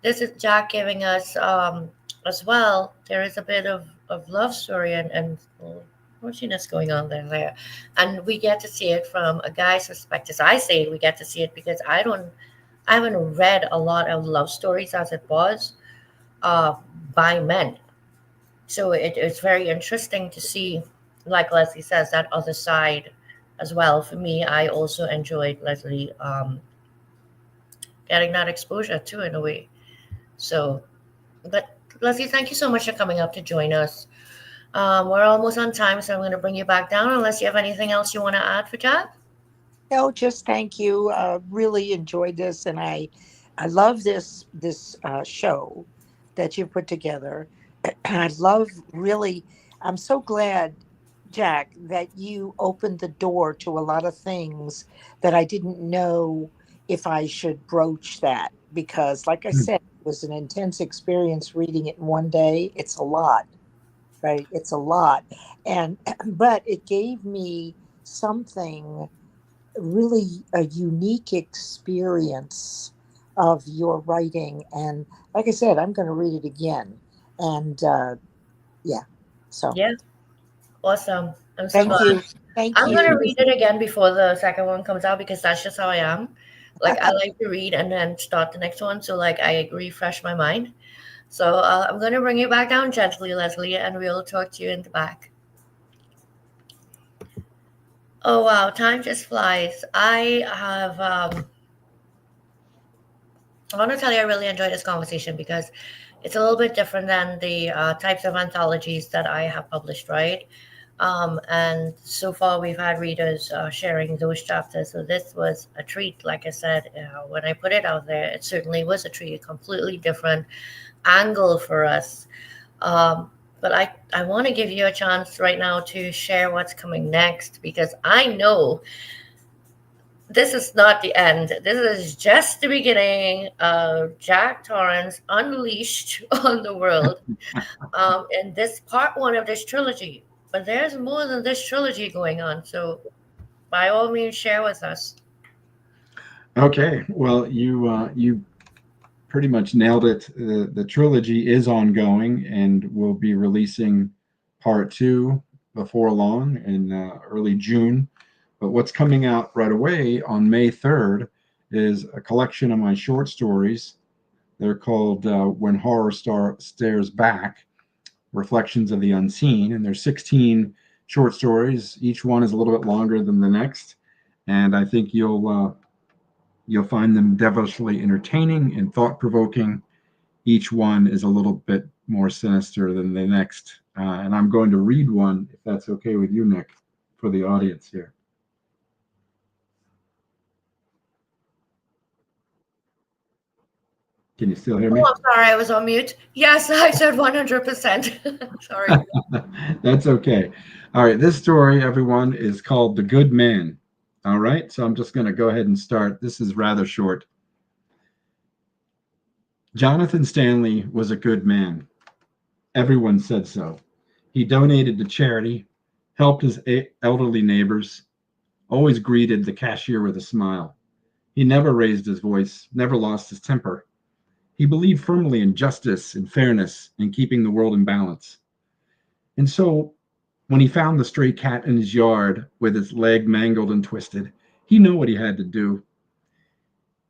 B: this is Jack giving us as well. There is a bit of love story and mushiness going on there, and we get to see it from a guy's perspective. I say we get to see it because I haven't read a lot of love stories as it was uh, by men. So it's very interesting to see, like Leslie says, that other side as well. For me, I also enjoyed Leslie getting that exposure too, in a way. So, but Leslie, thank you so much for coming up to join us. We're almost on time, so I'm going to bring you back down unless you have anything else you want to add for Jack.
D: No, just thank you. Really enjoyed this, and I love this show that you put together. I love really. I'm so glad, Jack, that you opened the door to a lot of things that I didn't know if I should broach that because, like I said, it was an intense experience reading it in one day. It's a lot, right? It's a lot, and but it gave me something really a unique experience of your writing. And like I said, I'm going to read it again. And yeah, so
B: Yeah, awesome. I'm so
D: thank
B: glad.
D: you. Thank
B: I'm gonna
D: you.
B: read it again before the second one comes out because that's just how I am. Like I like to read and then start the next one, so like I refresh my mind. So I'm gonna bring you back down gently, Leslie, and we'll talk to you in the back. Oh wow, time just flies. I want to tell you, I really enjoyed this conversation because it's a little bit different than the types of anthologies that I have published, right? And so far, we've had readers sharing those chapters. So this was a treat. Like I said, when I put it out there, it certainly was a treat, a completely different angle for us But I want to give you a chance right now to share what's coming next, because I know this is not the end. This is just the beginning of Jack Torrance unleashed on the world. And this part one of this trilogy. But there's more than this trilogy going on. So by all means, share with us.
C: Okay, well, you pretty much nailed it. The trilogy is ongoing, and we'll be releasing part two before long in early June. But what's coming out right away on May 3rd is a collection of my short stories. They're called When Horror Stares Back, Reflections of the Unseen. And there's 16 short stories. Each one is a little bit longer than the next. And I think you'll find them devilishly entertaining and thought provoking. Each one is a little bit more sinister than the next. And I'm going to read one, if that's okay with you, Nick, for the audience here. Can you still hear me?
B: Oh, I'm sorry, I was on mute. Yes, I said 100%. Sorry.
C: That's okay. All right, this story, everyone, is called The Good Man. All right, so I'm just going to go ahead and start. This is rather short. Jonathan Stanley was a good man. Everyone said so. He donated to charity, helped his elderly neighbors, always greeted the cashier with a smile. He never raised his voice, never lost his temper. He believed firmly in justice and fairness and keeping the world in balance. And so, when he found the stray cat in his yard with its leg mangled and twisted, he knew what he had to do.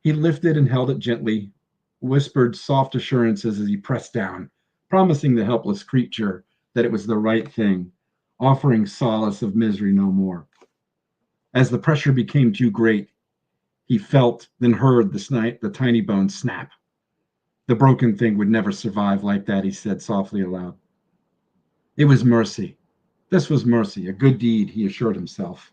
C: He lifted and held it gently, whispered soft assurances as he pressed down, promising the helpless creature that it was the right thing, offering solace of misery no more. As the pressure became too great, he felt, then heard the tiny bones snap. The broken thing would never survive like that, he said softly aloud. It was mercy. This was mercy, a good deed, he assured himself.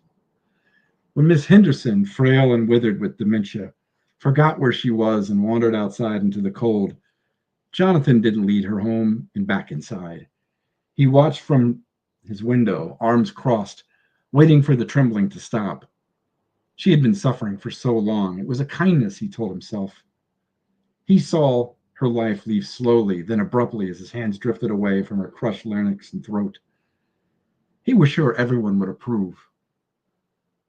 C: When Miss Henderson, frail and withered with dementia, forgot where she was and wandered outside into the cold, Jonathan didn't lead her home and back inside. He watched from his window, arms crossed, waiting for the trembling to stop. She had been suffering for so long. It was a kindness, he told himself. He saw her life leave slowly, then abruptly as his hands drifted away from her crushed larynx and throat. He was sure everyone would approve.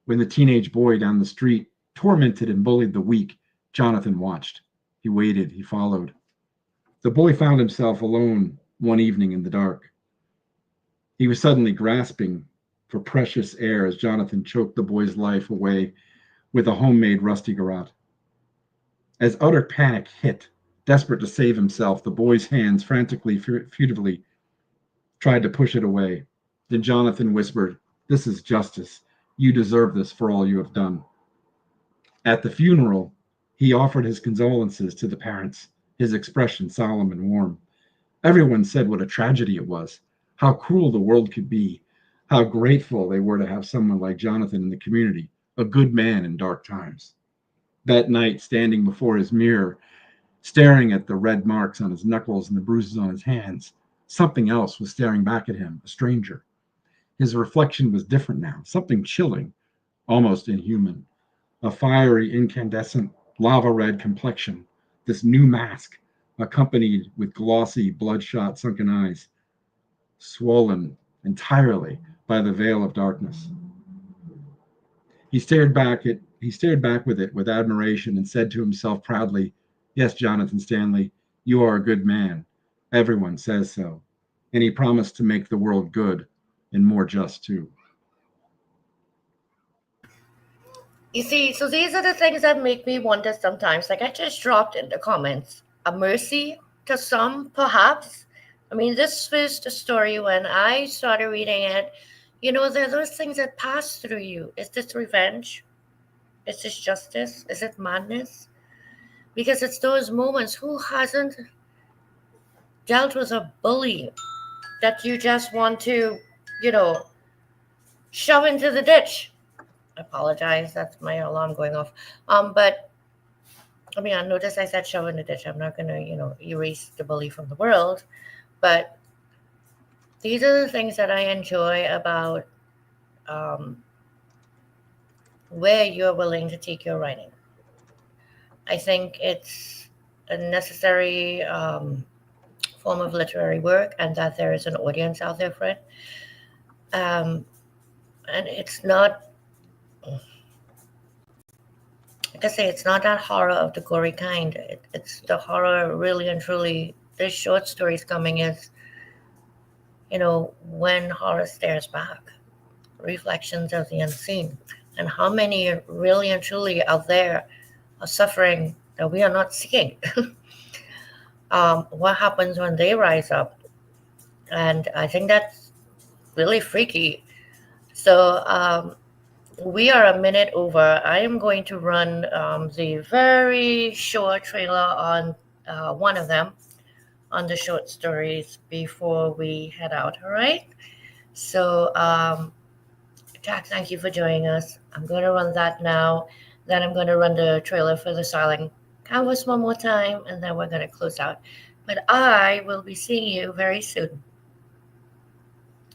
C: When the teenage boy down the street tormented and bullied the weak, Jonathan watched. He waited, he followed. The boy found himself alone one evening in the dark. He was suddenly grasping for precious air as Jonathan choked the boy's life away with a homemade rusty garrote. As utter panic hit, desperate to save himself, the boy's hands frantically, futilely tried to push it away. Then Jonathan whispered, "This is justice. You deserve this for all you have done." At the funeral, he offered his condolences to the parents, his expression solemn and warm. Everyone said what a tragedy it was, how cruel the world could be, how grateful they were to have someone like Jonathan in the community, a good man in dark times. That night, standing before his mirror, staring at the red marks on his knuckles and the bruises on his hands, something else was staring back at him, a stranger. His reflection was different now, something chilling, almost inhuman. A fiery, incandescent, lava red complexion, this new mask, accompanied with glossy, bloodshot, sunken eyes, swollen entirely by the veil of darkness. He stared back with it with admiration and said to himself proudly, "Yes, Jonathan Stanley, you are a good man. Everyone says so." And he promised to make the world good and more just too.
B: You see, so these are the things that make me wonder sometimes. Like I just dropped in the comments, a mercy to some, perhaps. I mean, this was the story when I started reading it. You know, there are those things that pass through you. Is this revenge? Is this justice? Is it madness? Because it's those moments. Who hasn't dealt with a bully that you just want to, you know, shove into the ditch? I apologize. That's my alarm going off. But I mean, I noticed I said shove in the ditch. I'm not gonna, erase the bully from the world. But these are the things that I enjoy about um, where you're willing to take your writing. I think it's a necessary form of literary work, and that there is an audience out there for it. Um, and it's not, like I say, it's not that horror of the gory kind. It's the horror, really and truly. This short stories coming is, when horror stares back, reflections of the unseen, and how many really and truly out there are suffering that we are not seeing. What happens when they rise up? And I think that's really freaky. So we are a minute over. I am going to run the very short trailer on one of them, on the short stories, before we head out. All right. So, Jack, thank you for joining us. I'm going to run that now. Then I'm going to run the trailer for the silent canvas one more time, and then we're going to close out. But I will be seeing you very soon.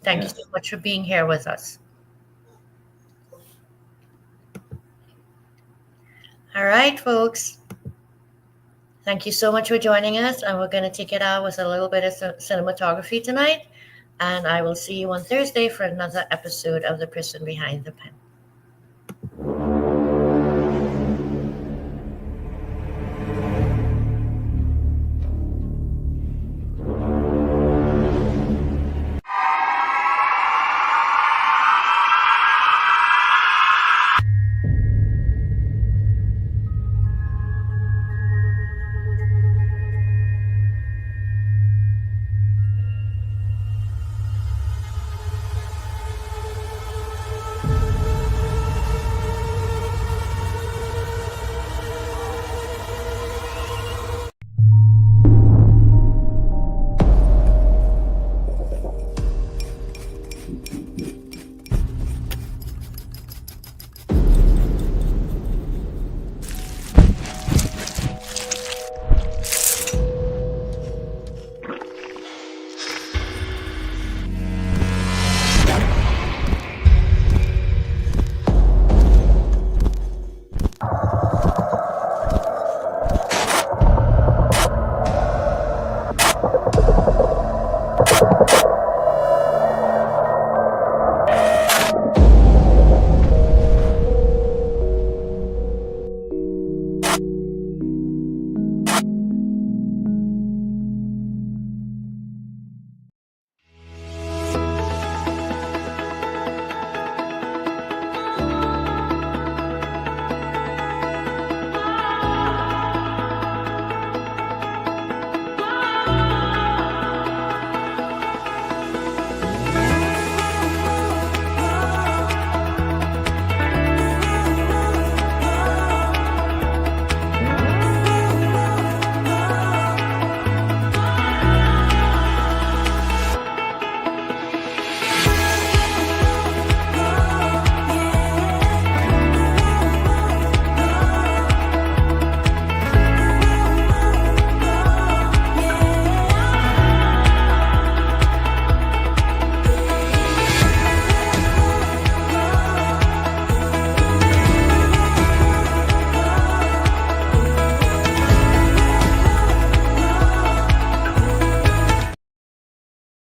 B: Thank you so much for being here with us. All right, folks. Thank you so much for joining us. And we're going to take it out with a little bit of cinematography tonight. And I will see you on Thursday for another episode of The Person Behind the Pen.